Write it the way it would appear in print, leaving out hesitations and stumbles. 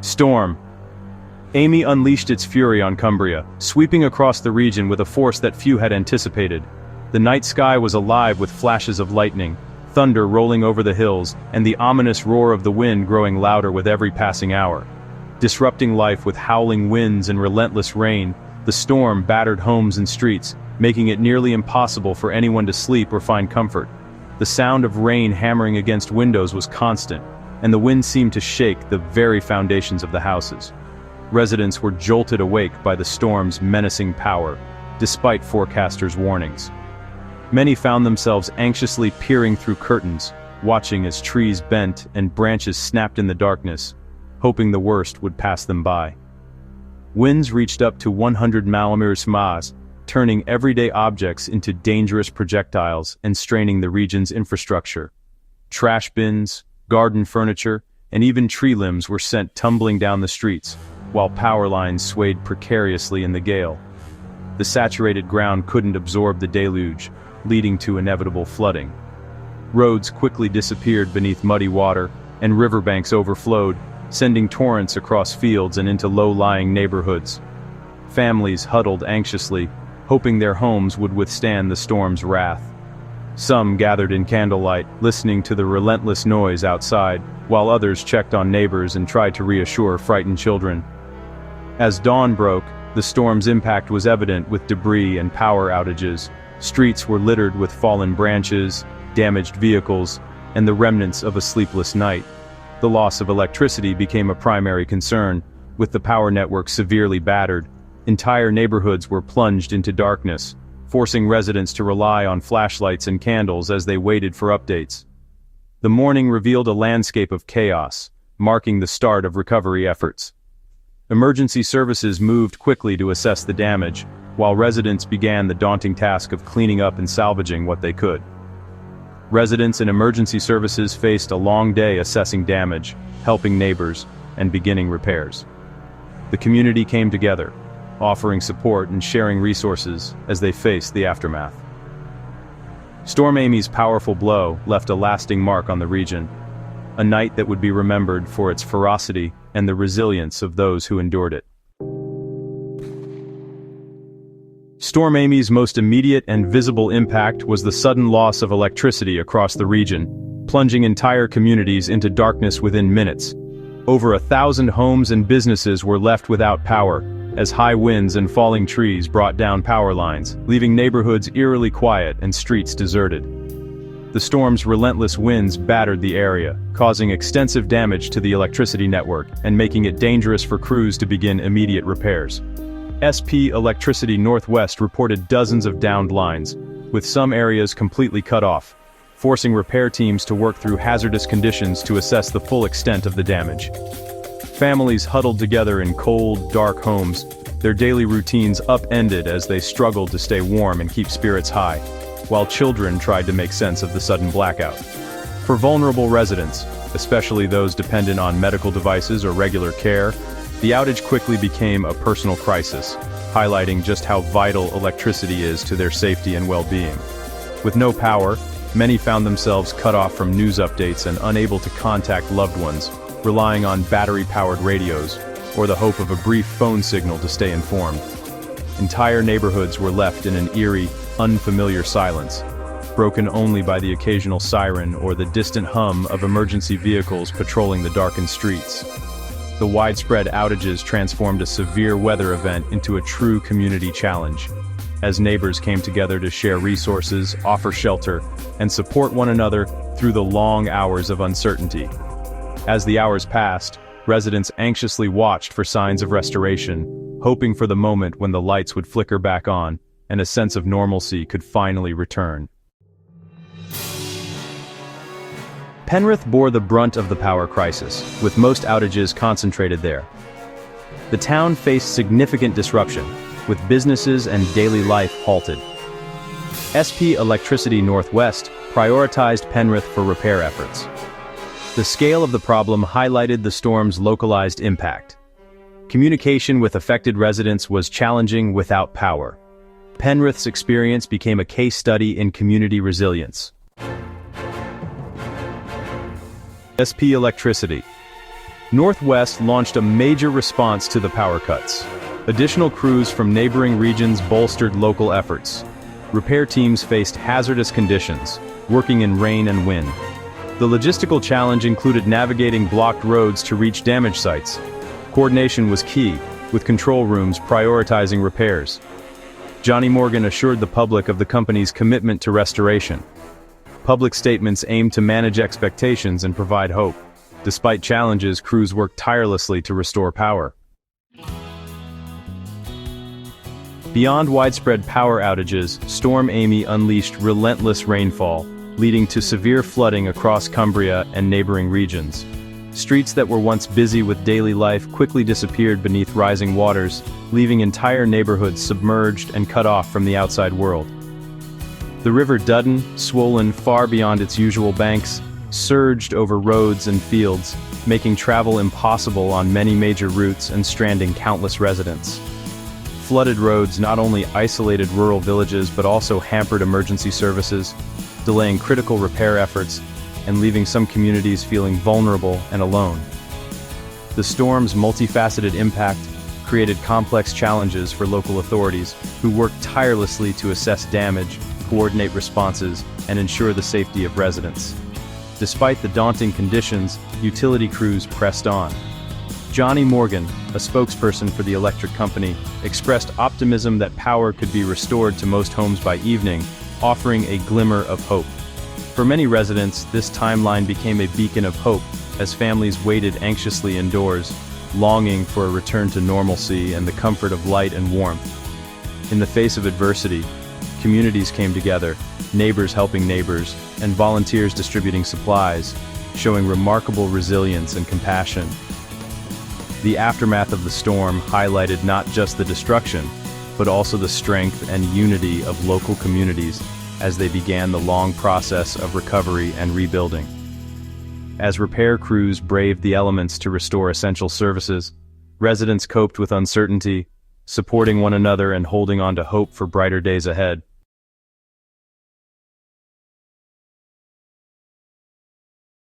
Storm. Amy unleashed its fury on Cumbria, sweeping across the region with a force that few had anticipated. The night sky was alive with flashes of lightning, thunder rolling over the hills, and the ominous roar of the wind growing louder with every passing hour. Disrupting life with howling winds and relentless rain, the storm battered homes and streets, making it nearly impossible for anyone to sleep or find comfort. The sound of rain hammering against windows was constant, and the wind seemed to shake the very foundations of the houses. Residents were jolted awake by the storm's menacing power, despite forecasters' warnings. Many found themselves anxiously peering through curtains, watching as trees bent and branches snapped in the darkness, hoping the worst would pass them by. Winds reached up to 100 km/h, turning everyday objects into dangerous projectiles and straining the region's infrastructure. Trash bins, garden furniture, and even tree limbs were sent tumbling down the streets, while power lines swayed precariously in the gale. The saturated ground couldn't absorb the deluge, leading to inevitable flooding. Roads quickly disappeared beneath muddy water, and riverbanks overflowed, sending torrents across fields and into low-lying neighborhoods. Families huddled anxiously, hoping their homes would withstand the storm's wrath. Some gathered in candlelight, listening to the relentless noise outside, while others checked on neighbors and tried to reassure frightened children. As dawn broke, the storm's impact was evident with debris and power outages. Streets were littered with fallen branches, damaged vehicles, and the remnants of a sleepless night. The loss of electricity became a primary concern, with the power network severely battered. Entire neighborhoods were plunged into darkness, forcing residents to rely on flashlights and candles as they waited for updates. The morning revealed a landscape of chaos, marking the start of recovery efforts. Emergency services moved quickly to assess the damage, while residents began the daunting task of cleaning up and salvaging what they could. Residents and emergency services faced a long day assessing damage, helping neighbors, and beginning repairs. The community came together, offering support and sharing resources as they faced the aftermath. Storm Amy's powerful blow left a lasting mark on the region, a night that would be remembered for its ferocity and the resilience of those who endured it. Storm Amy's most immediate and visible impact was the sudden loss of electricity across the region, plunging entire communities into darkness within minutes. Over 1,000 homes and businesses were left without power, as high winds and falling trees brought down power lines, leaving neighborhoods eerily quiet and streets deserted. The storm's relentless winds battered the area, causing extensive damage to the electricity network and making it dangerous for crews to begin immediate repairs. SP Electricity Northwest reported dozens of downed lines, with some areas completely cut off, forcing repair teams to work through hazardous conditions to assess the full extent of the damage. Families huddled together in cold, dark homes, their daily routines upended as they struggled to stay warm and keep spirits high, while children tried to make sense of the sudden blackout. For vulnerable residents, especially those dependent on medical devices or regular care, the outage quickly became a personal crisis, highlighting just how vital electricity is to their safety and well-being. With no power, many found themselves cut off from news updates and unable to contact loved ones, relying on battery-powered radios, or the hope of a brief phone signal to stay informed. Entire neighborhoods were left in an eerie, unfamiliar silence, broken only by the occasional siren or the distant hum of emergency vehicles patrolling the darkened streets. The widespread outages transformed a severe weather event into a true community challenge, as neighbors came together to share resources, offer shelter, and support one another through the long hours of uncertainty. As the hours passed, residents anxiously watched for signs of restoration, hoping for the moment when the lights would flicker back on and a sense of normalcy could finally return. Penrith bore the brunt of the power crisis, with most outages concentrated there. The town faced significant disruption, with businesses and daily life halted. SP Electricity Northwest prioritized Penrith for repair efforts. The scale of the problem highlighted the storm's localized impact. Communication with affected residents was challenging without power. Penrith's experience became a case study in community resilience. SP Electricity. Northwest launched a major response to the power cuts. Additional crews from neighboring regions bolstered local efforts. Repair teams faced hazardous conditions, working in rain and wind. The logistical challenge included navigating blocked roads to reach damage sites. Coordination was key, with control rooms prioritizing repairs. Johnny Morgan assured the public of the company's commitment to restoration. Public statements aimed to manage expectations and provide hope. Despite challenges, crews worked tirelessly to restore power. Beyond widespread power outages, Storm Amy unleashed relentless rainfall, leading to severe flooding across Cumbria and neighboring regions. Streets that were once busy with daily life quickly disappeared beneath rising waters, leaving entire neighborhoods submerged and cut off from the outside world. The River Duddon, swollen far beyond its usual banks, surged over roads and fields, making travel impossible on many major routes and stranding countless residents. Flooded roads not only isolated rural villages but also hampered emergency services, delaying critical repair efforts and leaving some communities feeling vulnerable and alone. The storm's multifaceted impact created complex challenges for local authorities, who worked tirelessly to assess damage, coordinate responses, and ensure the safety of residents. Despite the daunting conditions, utility crews pressed on. Johnny Morgan, a spokesperson for the electric company, expressed optimism that power could be restored to most homes by evening, offering a glimmer of hope. For many residents, this timeline became a beacon of hope as families waited anxiously indoors, longing for a return to normalcy and the comfort of light and warmth. In the face of adversity, communities came together, neighbors helping neighbors, and volunteers distributing supplies, showing remarkable resilience and compassion. The aftermath of the storm highlighted not just the destruction, but also the strength and unity of local communities as they began the long process of recovery and rebuilding. As repair crews braved the elements to restore essential services, residents coped with uncertainty, supporting one another and holding on to hope for brighter days ahead.